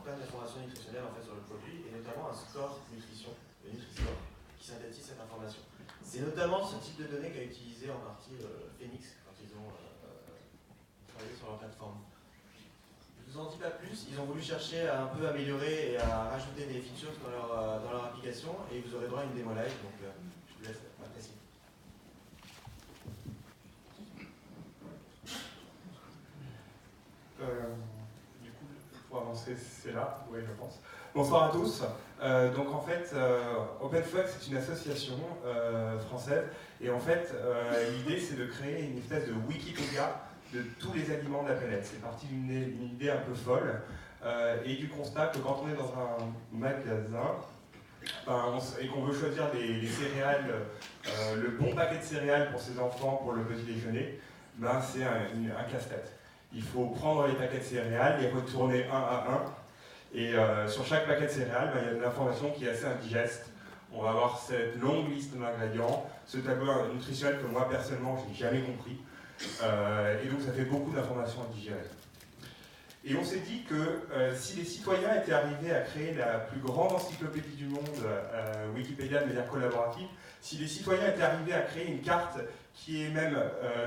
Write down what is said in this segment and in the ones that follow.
plein d'informations nutritionnelles en fait, sur le produit, et notamment un score nutrition, le Nutri-Score, qui synthétise cette information. C'est notamment ce type de données qu'a utilisé en partie Phoenix quand ils ont travaillé sur leur plateforme. Je vous en dis pas plus, ils ont voulu chercher à un peu améliorer et à rajouter des features dans leur application, et vous aurez droit à une démo live, donc je vous laisse apprécier. Du coup, pour avancer, c'est là, oui, je pense. Bonsoir à tous. Donc en fait, OpenFlux c'est une association française, et en fait, l'idée c'est de créer une espèce de Wikipédia de tous les aliments de la planète. C'est parti d'une idée un peu folle, et du constat que quand on est dans un magasin, et qu'on veut choisir les céréales, le bon paquet de céréales pour ses enfants pour le petit déjeuner, c'est un casse-tête. Il faut prendre les paquets de céréales, les retourner un à un, et sur chaque paquet de céréales, il y a de l'information qui est assez indigeste. On va avoir cette longue liste d'ingrédients, ce tableau nutritionnel que moi personnellement je n'ai jamais compris, et donc ça fait beaucoup d'informations à digérer. Et on s'est dit que si les citoyens étaient arrivés à créer la plus grande encyclopédie du monde, Wikipédia de manière collaborative, si les citoyens étaient arrivés à créer une carte qui est même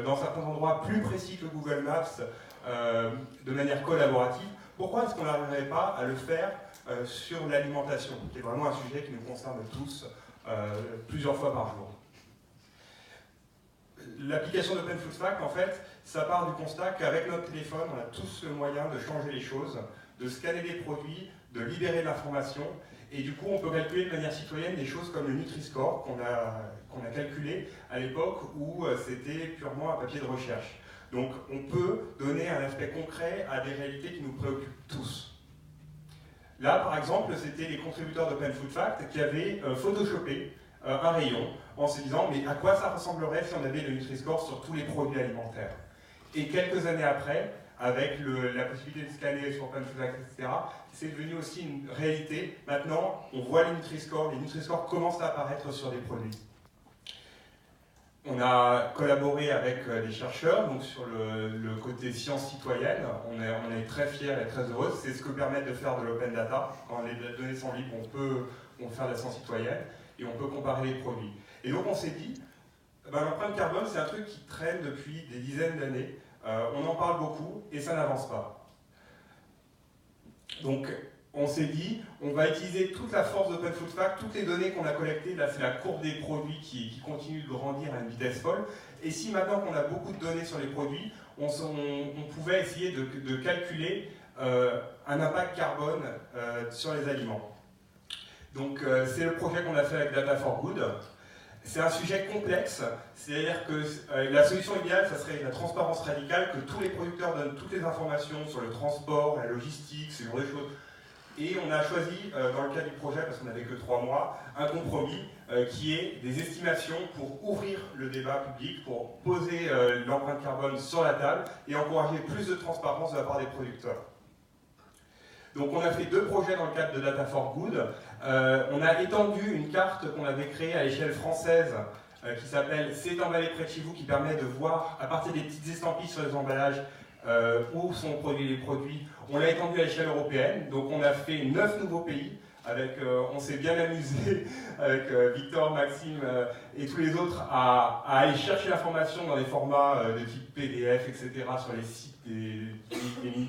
dans certains endroits plus précis que Google Maps, de manière collaborative, pourquoi est-ce qu'on n'arriverait pas à le faire sur l'alimentation, qui est vraiment un sujet qui nous concerne tous plusieurs fois par jour. L'application d'OpenFoodFact, en fait, ça part du constat qu'avec notre téléphone, on a tous le moyen de changer les choses, de scanner les produits, de libérer de l'information, et du coup, on peut calculer de manière citoyenne des choses comme le Nutri-Score qu'on a calculé à l'époque où c'était purement un papier de recherche. Donc, on peut donner un aspect concret à des réalités qui nous préoccupent tous. Là, par exemple, c'était les contributeurs d'OpenFoodFact qui avaient photoshopé un rayon en se disant mais à quoi ça ressemblerait si on avait le Nutri-Score sur tous les produits alimentaires. Et quelques années après, avec la possibilité de scanner sur OpenFoodFact, etc., c'est devenu aussi une réalité. Maintenant, on voit les Nutri-Scores commencent à apparaître sur des produits. On a collaboré avec des chercheurs, donc sur le côté science citoyenne, on est très fiers et très heureux. C'est ce que permet de faire de l'open data. Quand les données sont libres, on peut faire de la science citoyenne et on peut comparer les produits. Et donc on s'est dit, l'empreinte carbone, c'est un truc qui traîne depuis des dizaines d'années. On en parle beaucoup et ça n'avance pas. Donc on s'est dit, on va utiliser toute la force d'OpenFoodFact, toutes les données qu'on a collectées, là c'est la courbe des produits qui continue de grandir à une vitesse folle. Et si maintenant qu'on a beaucoup de données sur les produits, on pouvait essayer de calculer un impact carbone sur les aliments. Donc c'est le projet qu'on a fait avec Data for Good. C'est un sujet complexe, c'est-à-dire que la solution idéale, ça serait la transparence radicale, que tous les producteurs donnent toutes les informations sur le transport, la logistique, ce genre de choses. Et on a choisi, dans le cadre du projet, parce qu'on n'avait que 3 mois, un compromis qui est des estimations pour ouvrir le débat public, pour poser l'empreinte carbone sur la table et encourager plus de transparence de la part des producteurs. Donc on a fait 2 projets dans le cadre de Data for Good. On a étendu une carte qu'on avait créée à l'échelle française qui s'appelle « C'est emballé près de chez vous » qui permet de voir à partir des petites estampilles sur les emballages où sont produits les produits. On l'a étendu à l'échelle européenne, donc on a fait 9 nouveaux pays. On s'est bien amusé avec Victor, Maxime et tous les autres à aller chercher l'information dans des formats de type PDF, etc. sur les sites des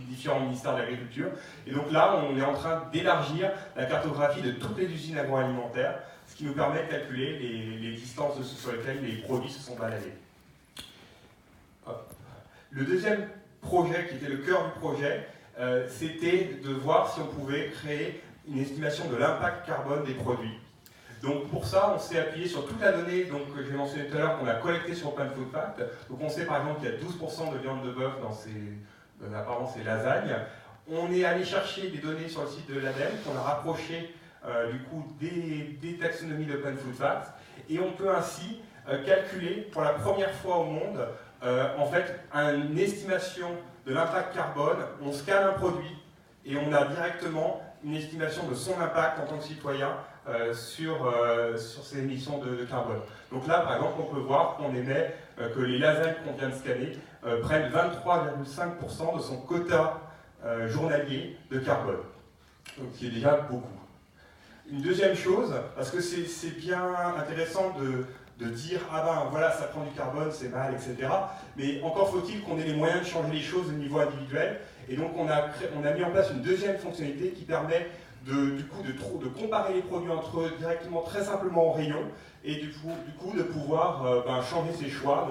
différents ministères de l'Agriculture. Et donc là, on est en train d'élargir la cartographie de toutes les usines agroalimentaires, ce qui nous permet de calculer les distances sur lesquelles les produits se sont baladés. Le deuxième projet, qui était le cœur du projet, c'était de voir si on pouvait créer une estimation de l'impact carbone des produits. Donc pour ça, on s'est appuyé sur toute la donnée que j'ai mentionnée tout à l'heure, qu'on a collectée sur OpenFoodFact. Donc on sait par exemple qu'il y a 12% de viande de bœuf dans ces lasagnes. On est allé chercher des données sur le site de l'ADEME, qu'on a rapproché du coup des taxonomies d'OpenFoodFact, et on peut ainsi calculer pour la première fois au monde en fait une estimation de l'impact carbone. On scanne un produit et on a directement une estimation de son impact en tant que citoyen sur ces émissions de carbone. Donc là, par exemple, on peut voir qu'on émet que les lasagnes qu'on vient de scanner prennent 23,5% de son quota journalier de carbone. donc qui est déjà beaucoup. Une deuxième chose, parce que c'est bien intéressant de dire « Ah ben voilà, ça prend du carbone, c'est mal, etc. » Mais encore faut-il qu'on ait les moyens de changer les choses au niveau individuel. Et donc on a mis en place une deuxième fonctionnalité qui permet de comparer les produits entre eux directement, très simplement au rayon, et du coup de pouvoir changer ses choix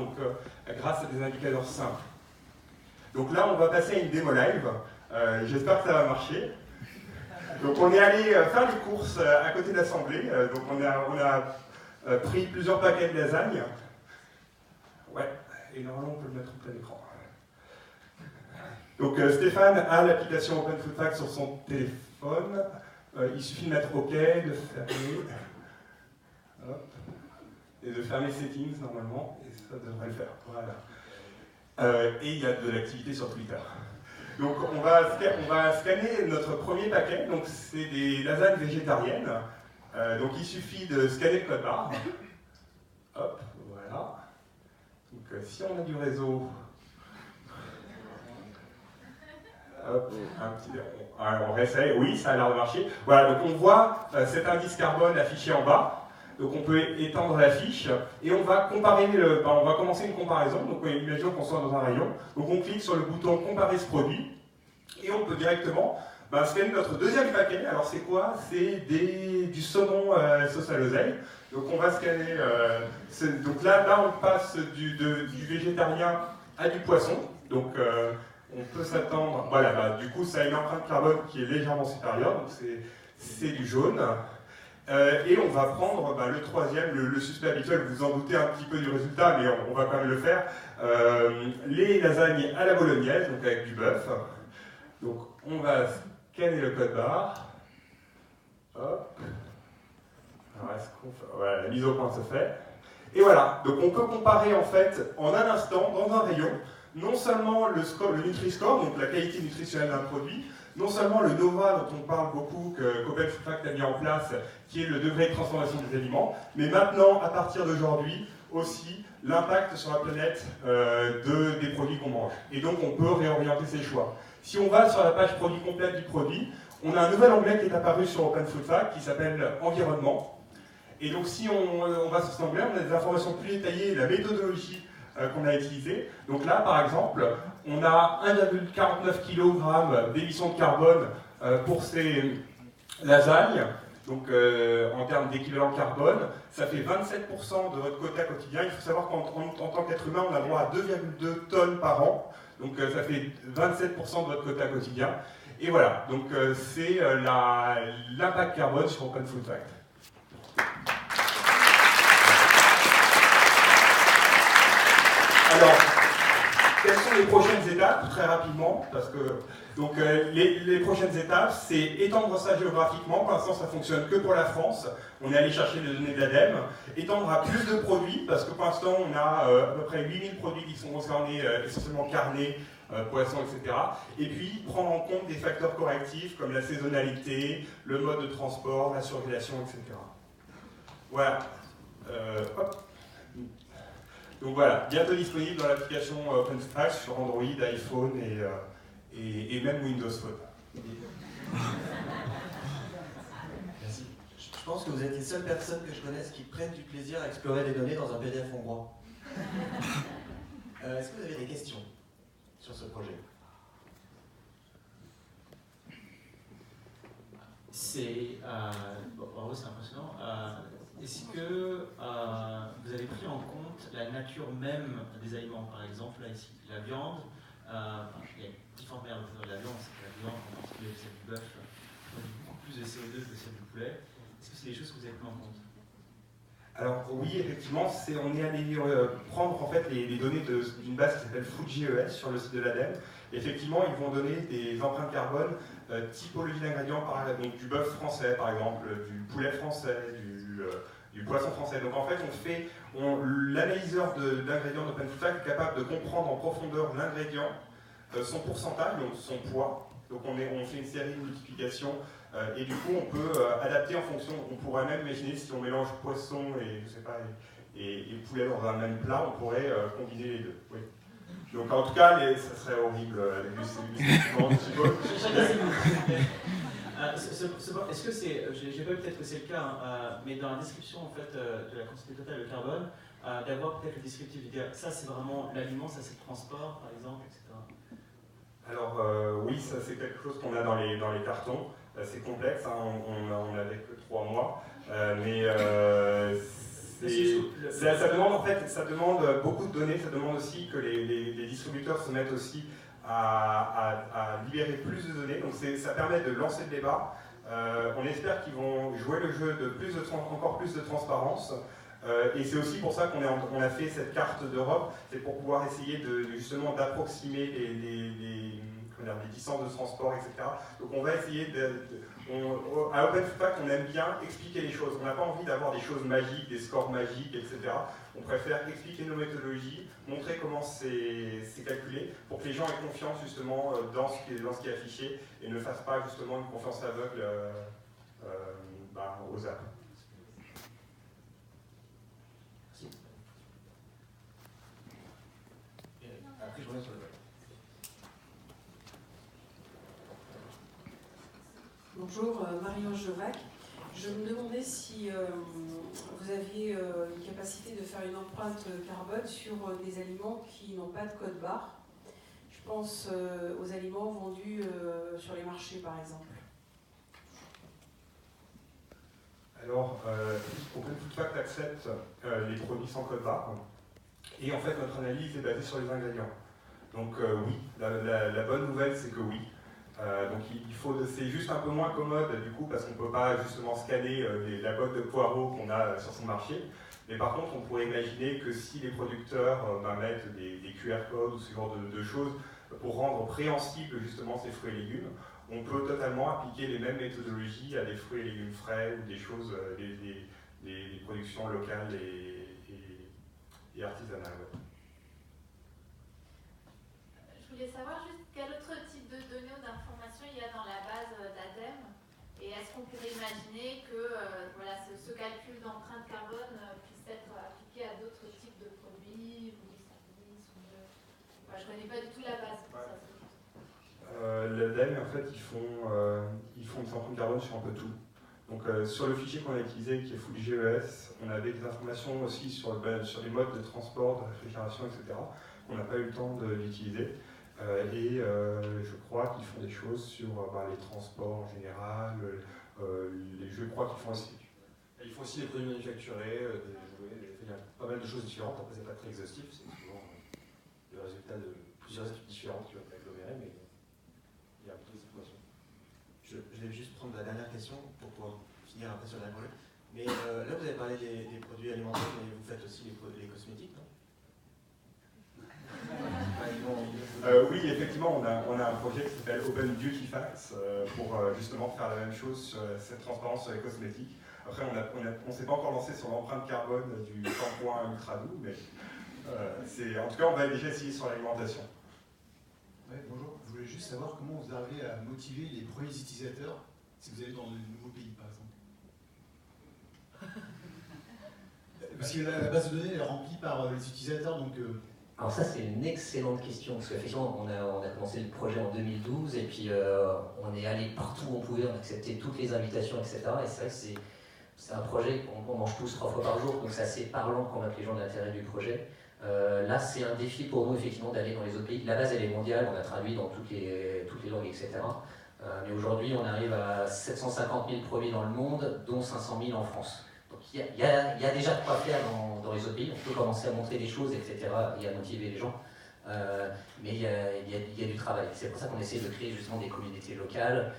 grâce à des indicateurs simples. Donc là, on va passer à une démo live. J'espère que ça va marcher. Donc on est allé faire les courses à côté de l'Assemblée. Donc on a pris plusieurs paquets de lasagne. Ouais, et normalement on peut le mettre en plein écran. Donc Stéphane a l'application OpenFoodFact sur son téléphone. Il suffit de mettre OK, de fermer. Hop. Et de fermer Settings normalement, et ça devrait le faire. Voilà. Et il y a de l'activité sur Twitter. Donc on va scanner notre premier paquet, donc c'est des lasagnes végétariennes. Donc il suffit de scanner le code barre. Hop, voilà. Donc si on a du réseau, hop, on réessaye, oui, ça a l'air de marcher. Voilà, donc on voit cet indice carbone affiché en bas. Donc on peut étendre la fiche et on va comparer on va commencer une comparaison. Donc imaginons qu'on soit dans un rayon. Donc on clique sur le bouton comparer ce produit et on peut directement scanner notre deuxième paquet. Alors c'est quoi? C'est du saumon sauce à l'oseille. Donc on va scanner. Donc là on passe du végétarien à du poisson. Donc on peut s'attendre. Voilà, du coup ça a une empreinte carbone qui est légèrement supérieure. Donc c'est du jaune. Et on va prendre le troisième, le suspect habituel, vous vous en doutez un petit peu du résultat, mais on va quand même le faire. Les lasagnes à la bolognaise, donc avec du bœuf. Donc on va scanner le code barre. Hop. Alors voilà, la mise au point se fait. Et voilà, donc on peut comparer en fait en un instant, dans un rayon, non seulement le Nutri-Score, donc la qualité nutritionnelle d'un produit, non seulement le NOVA dont on parle beaucoup, qu'OpenFoodFact a mis en place, qui est le degré de transformation des aliments, mais maintenant, à partir d'aujourd'hui, aussi l'impact sur la planète des produits qu'on mange. Et donc on peut réorienter ses choix. Si on va sur la page produit complète du produit, on a un nouvel onglet qui est apparu sur OpenFoodFact qui s'appelle Environnement. Et donc si on va sur cet onglet, on a des informations plus détaillées, la méthodologie qu'on a utilisée. Donc là, par exemple, on a 1,49 kg d'émissions de carbone pour ces lasagnes. Donc en termes d'équivalent carbone, ça fait 27% de votre quota quotidien. Il faut savoir qu'en tant qu'être humain, on a droit à 2,2 tonnes par an. Donc ça fait 27% de votre quota quotidien. Et voilà, donc c'est l'impact carbone sur OpenFoodFact. Alors, quelles sont les prochaines étapes? Très rapidement, parce que donc, les prochaines étapes, c'est étendre ça géographiquement. Pour l'instant, ça ne fonctionne que pour la France. On est allé chercher les données de l'ADEME. Étendre à plus de produits, parce que pour l'instant, on a à peu près 8000 produits qui sont concernés, essentiellement carnés, poissons, etc. Et puis, prendre en compte des facteurs correctifs comme la saisonnalité, le mode de transport, la surveillation, etc. Voilà. Hop. Donc voilà, bientôt disponible dans l'application OpenFoodFact sur Android, iPhone et même Windows Phone. Merci. Je pense que vous êtes les seules personnes que je connaisse qui prennent du plaisir à explorer les données dans un PDF hongrois. Est-ce que vous avez des questions sur ce projet? C'est impressionnant. Est-ce que vous avez pris en compte la nature même des aliments? Par exemple, là ici, la viande, il y a différentes manières de faire de la viande, c'est que la viande, en particulier celle du bœuf, produit beaucoup plus de CO2 que celle du poulet. Est-ce que c'est des choses que vous avez pris en compte? Alors oui, effectivement, on est allé prendre en fait les données d'une base qui s'appelle FoodGES sur le site de l'ADEME. Effectivement, ils vont donner des empreintes carbone, typologie d'ingrédients, donc du bœuf français par exemple, du poulet français, du poisson français. Donc en fait, l'analyseur d'ingrédients d'OpenFoodFact est capable de comprendre en profondeur l'ingrédient, son pourcentage, donc son poids. Donc on fait une série de multiplications et du coup on peut adapter en fonction. On pourrait même imaginer si on mélange poisson et je sais pas et poulet dans un même plat, on pourrait combiner les deux. Oui. Donc en tout cas, ça serait horrible. Est-ce que c'est, j'ai pas vu peut-être que c'est le cas, hein, mais dans la description en fait de la quantité totale de carbone, d'avoir peut-être le descriptif, de dire ça c'est vraiment l'aliment, ça c'est le transport par exemple, etc. Alors oui, ça c'est quelque chose qu'on a dans les cartons. C'est complexe, hein, on n'avait que 3 mois, mais ça demande en fait, ça demande beaucoup de données. Ça demande aussi que les distributeurs se mettent aussi à libérer plus de données. Donc ça permet de lancer le débat. On espère qu'ils vont jouer le jeu de encore plus de transparence. Et c'est aussi pour ça qu'on a fait cette carte d'Europe, c'est pour pouvoir essayer justement d'approximer les distances de transport, etc. Donc on va essayer à Open Food Facts, on aime bien expliquer les choses. On n'a pas envie d'avoir des choses magiques, des scores magiques, etc. On préfère expliquer nos méthodologies, montrer comment c'est calculé, pour que les gens aient confiance justement dans ce qui est affiché et ne fassent pas justement une confiance aveugle aux apps. Après, je reviens sur le web. Bonjour, Marion Jovac. Je me demandais si vous aviez une capacité de faire une empreinte carbone sur des aliments qui n'ont pas de code barre. Je pense aux aliments vendus sur les marchés, par exemple. Alors, Open Food Facts accepte les produits sans code barre. Et en fait, notre analyse est basée sur les ingrédients. Donc oui, la bonne nouvelle, c'est que oui. Donc c'est juste un peu moins commode du coup parce qu'on ne peut pas justement scanner la boîte de poireaux qu'on a sur son marché. Mais par contre, on pourrait imaginer que si les producteurs mettent des QR codes ou ce genre de choses pour rendre préhensibles justement ces fruits et légumes, on peut totalement appliquer les mêmes méthodologies à des fruits et légumes frais ou des choses, des productions locales et artisanales. Ouais. Je voulais savoir juste quel autre type de données ou d'informations il y a dans la base d'ADEME et est-ce qu'on pourrait imaginer que ce calcul d'empreinte carbone puisse être appliqué à d'autres types de produits ou de services je ne connais pas du tout la base. L'ADEME, en fait, ils font des empreintes carbone sur un peu tout. Donc sur le fichier qu'on a utilisé, qui est full GES, on avait des informations aussi sur les modes de transport, de réfrigération, etc. On n'a pas eu le temps d'utiliser. Je crois qu'ils font des choses sur les transports en général, je crois qu'ils font aussi. Ils font aussi des produits manufacturés, des jouets, il y a pas mal de choses différentes. Après, c'est pas très exhaustif, c'est souvent le résultat de plusieurs études différentes qui vont être agglomérées, mais il y a beaucoup d'informations. Je vais juste prendre la dernière question pour pouvoir finir après sur la brûle. Mais là, vous avez parlé des produits alimentaires, mais vous faites aussi les cosmétiques, non? Oui, effectivement, on a un projet qui s'appelle Open Beauty Facts pour justement faire la même chose sur cette transparence sur les cosmétiques. Après, on ne s'est pas encore lancé sur l'empreinte carbone du shampoing ultra doux, mais en tout cas, on va déjà essayer sur l'alimentation. Ouais, bonjour, je voulais juste savoir comment vous arrivez à motiver les premiers utilisateurs si vous allez dans de nouveaux pays, par exemple. Parce que la base de données est remplie par les utilisateurs, donc... Alors ça, c'est une excellente question, parce qu'effectivement, on a commencé le projet en 2012, et puis on est allé partout où on pouvait, on a accepté toutes les invitations, etc. Et c'est vrai que c'est un projet qu'on mange tous 3 fois par jour, donc c'est assez parlant quand on a les gens de l'intérêt du projet. Là, c'est un défi pour nous, effectivement, d'aller dans les autres pays. La base, elle est mondiale, on a traduit dans toutes les langues, etc. Mais aujourd'hui, on arrive à 750 000 produits dans le monde, dont 500 000 en France. Donc il y a déjà de quoi faire dans les autres pays. On peut commencer à montrer des choses, etc. et à motiver les gens. Mais il y a du travail. C'est pour ça qu'on essaie de créer justement des communautés locales.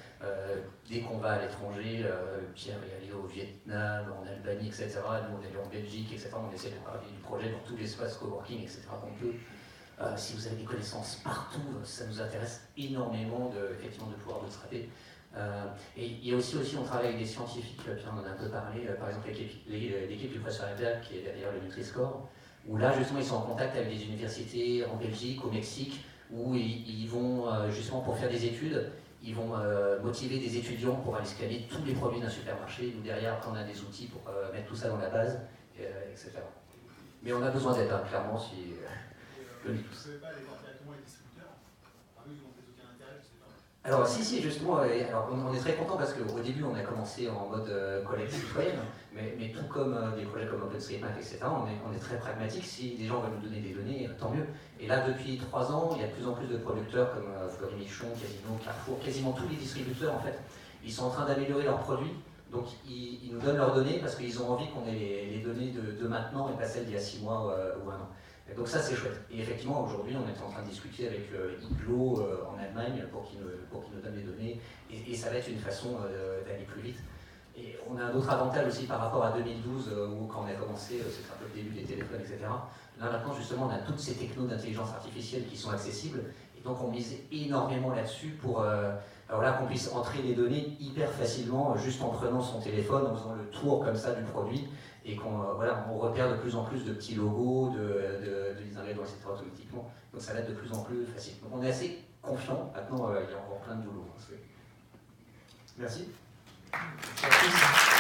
Dès qu'on va à l'étranger, Pierre est allé au Vietnam, en Albanie, etc. Nous, on est allé en Belgique, etc. On essaie de parler du projet dans tout l'espace coworking, etc. qu'on peut. Si vous avez des connaissances partout, ça nous intéresse énormément effectivement, de pouvoir bootstrapper. Et il y a aussi, on travaille avec des scientifiques, Pierre en a un peu parlé, par exemple l'équipe du professeur Hebert qui est derrière le Nutri-Score, où là justement ils sont en contact avec des universités en Belgique, au Mexique, où ils vont justement pour faire des études, ils vont motiver des étudiants pour aller scanner tous les produits d'un supermarché. Nous derrière, on a des outils pour mettre tout ça dans la base, etc. Mais on a besoin d'aide, clairement, si... Vous ne savez pas aller voir directement les distributeurs? Eux, ils n'ont peut-être aucun intérêt, je sais pas. Alors si, justement, alors, on est très content parce qu'au début on a commencé en mode collecte citoyenne, mais tout comme des projets comme OpenStreetMap, etc., on est très pragmatique. Si des gens veulent nous donner des données, tant mieux. Et là, depuis 3 ans, il y a de plus en plus de producteurs comme Fleury Michon, Casino, Carrefour, quasiment tous les distributeurs en fait, ils sont en train d'améliorer leurs produits. Donc ils nous donnent leurs données parce qu'ils ont envie qu'on ait les données de maintenant et pas celles d'il y a 6 mois ou 1 an. Et donc ça c'est chouette. Et effectivement aujourd'hui on est en train de discuter avec Iglo en Allemagne pour qu'ils nous donnent les données et ça va être une façon d'aller plus vite. Et on a un autre avantage aussi par rapport à 2012 où quand on a commencé, c'était un peu le début des téléphones, etc. Là maintenant justement on a toutes ces technos d'intelligence artificielle qui sont accessibles et donc on mise énormément là-dessus pour qu'on puisse entrer les données hyper facilement juste en prenant son téléphone, en faisant le tour comme ça du produit et qu'on on repère de plus en plus de petits logos, de mise en raison, etc. automatiquement. Donc ça va être de plus en plus facile. Donc on est assez confiant. Maintenant, il y a encore plein de boulot. Merci. Merci.